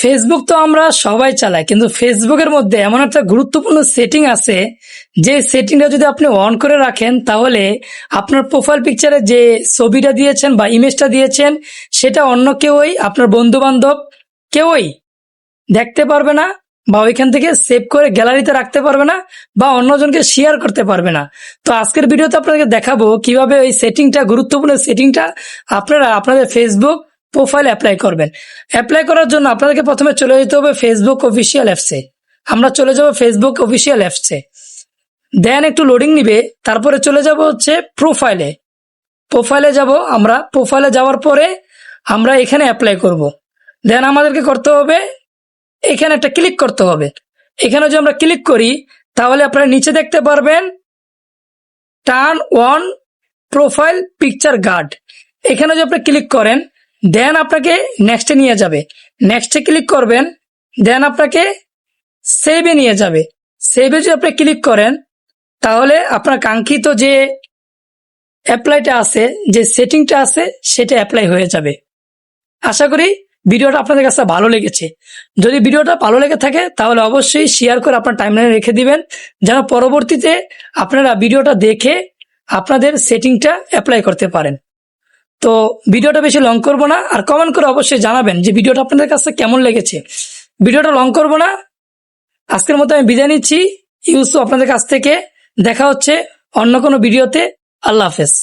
Facebook তো আমরা সবাই চালাই, কিন্তু ফেসবুকের মধ্যে এমন একটা গুরুত্বপূর্ণ সেটিং আছে, যে সেটিংটা যদি আপনি অন করে রাখেন তাহলে আপনার প্রোফাইল পিকচারে যে ছবিটা দিয়েছেন বা ইমেজটা দিয়েছেন সেটা অন্য কেউই, আপনার বন্ধু বান্ধব কেউই দেখতে পারবে না, বা ওইখান থেকে সেভ করে গ্যালারিতে রাখতে পারবে না, বা অন্যজনকে শেয়ার করতে পারবে না। তো আজকের ভিডিওতে আপনাদের দেখাবো কিভাবে এই সেটিংটা, গুরুত্বপূর্ণ সেটিংটা আপনারা আপনাদের ফেসবুক প্রোফাইল অ্যাপ্লাই করবেন। অ্যাপ্লাই করার জন্য আপনাদেরকে প্রথমে চলে যেতে হবে ফেসবুক অফিসিয়াল অ্যাপসে। আমরা চলে যাব ফেসবুক অফিসিয়াল অ্যাপসে, দেন একটু লোডিং নিবে, তারপরে চলে যাব হচ্ছে প্রোফাইলে। প্রোফাইলে যাব, আমরা প্রোফাইলে যাওয়ার পরে আমরা এখানে অ্যাপ্লাই করব। দেন আমাদেরকে করতে হবে, এখানে একটা ক্লিক করতে হবে। এখানে যদি আমরা ক্লিক করি তাহলে আপনারা নিচে দেখতে পারবেন turn on profile picture guard. এখানে যদি আপনি ক্লিক করেন দেন আপনাকে নেক্সটে নিয়ে যাবে, নেক্সটে ক্লিক করবেন, দেন আপনাকে সেভে নিয়ে যাবে। সেভে যদি আপনি ক্লিক করেন তাহলে আপনার কাঙ্ক্ষিত যে অ্যাপ্লাইটা আছে, যে সেটিংটা আছে, সেটা অ্যাপ্লাই হয়ে যাবে। আশা করি ভিডিওটা আপনাদের কাছে ভালো লেগেছে। যদি ভিডিওটা ভালো লেগে থাকে তাহলে অবশ্যই শেয়ার করে আপনার টাইমলাইনে রেখে দিবেন, যেন পরবর্তীতে আপনারা ভিডিওটা দেখে আপনাদের সেটিংটা অ্যাপ্লাই করতে পারেন। তো ভিডিওটা বেশি লং করব না, আর কমেন্ট করে অবশ্যই জানাবেন যে ভিডিওটা আপনাদের কাছে কেমন লেগেছে। ভিডিওটা লং করব না, আজকের মতো আমি বিদায় নিচ্ছি। ইউসুফ আপনাদের কাছ থেকে। দেখা হচ্ছে অন্য কোনো ভিডিওতে। আল্লাহ হাফেজ।